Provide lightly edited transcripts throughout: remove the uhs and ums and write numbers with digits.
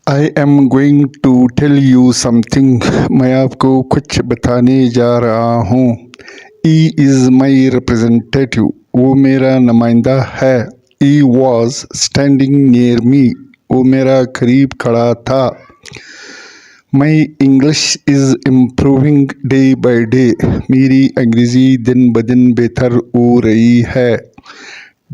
I am going to tell you something. मैं आपको कुछ बताने जा रहा हूँ। He is my representative. वो मेरा नुमाइंदा है। He was standing near me. वो मेरा करीब खड़ा था। My English is improving day by day. मेरी अंग्रेज़ी दिन ब दिन बेहतर हो रही है।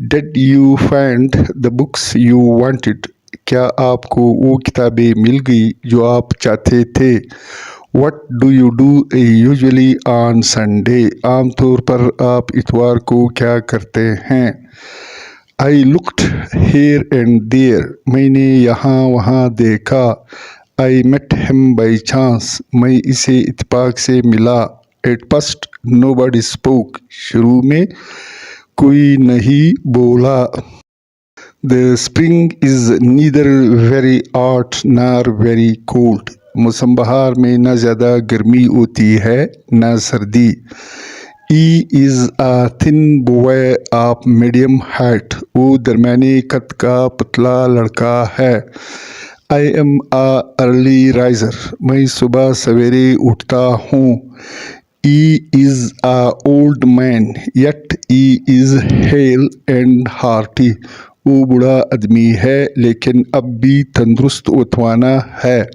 Did you find the books you wanted? क्या आपको वो किताबें मिल गई जो आप चाहते थे? What do you do usually on Sunday? आमतौर पर आप इतवार को क्या करते हैं? I looked here and there. मैंने यहाँ वहाँ देखा। I met him by chance. मैं इसे इत्तेफाक से मिला। At first nobody spoke. शुरू में कोई नहीं बोला। The spring is neither very hot nor very cold. मौसम बहार में न ज़्यादा गर्मी होती है न सर्दी। He is a thin boy of medium height. वो दरमियाने कद का पतला लड़का है। I am a early riser. मैं सुबह सवेरे उठता हूँ। He is a old man, yet he is hale and hearty. वो बूढ़ा आदमी है लेकिन अब भी तंदुरुस्त व तवाना है।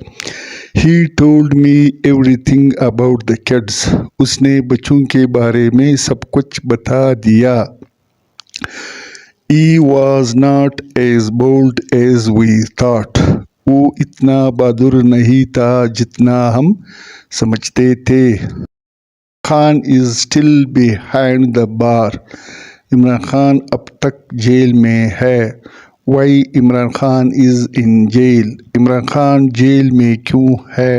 He told me everything about the kids. उसने बच्चों के बारे में सब कुछ बता दिया। He was not as bold as we thought. वो इतना बहादुर नहीं था जितना हम समझते थे। Khan is still behind the bar. Imran Khan अब तक जेल में है। Why Imran Khan is in jail. Imran Khan jail में क्यों है?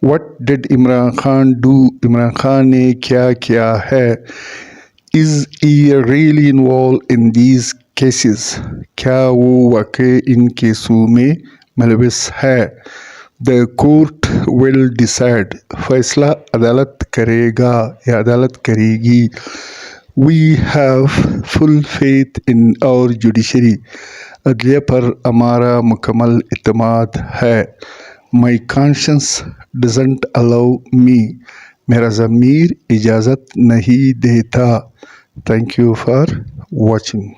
What did Imran Khan do? Imran Khan ने क्या किया है? Is he really involve in these cases? क्या वो वाकई इन केसों में मुलविस है? The court will decide. फैसला अदालत करेगा या अदालत करेगी। We have full faith in our judiciary. अदलिया पर हमारा मुकम्मल इत्मीनान है। My conscience doesn't allow me. मेरा ज़मीर इजाज़त नहीं देता। Thank you for watching.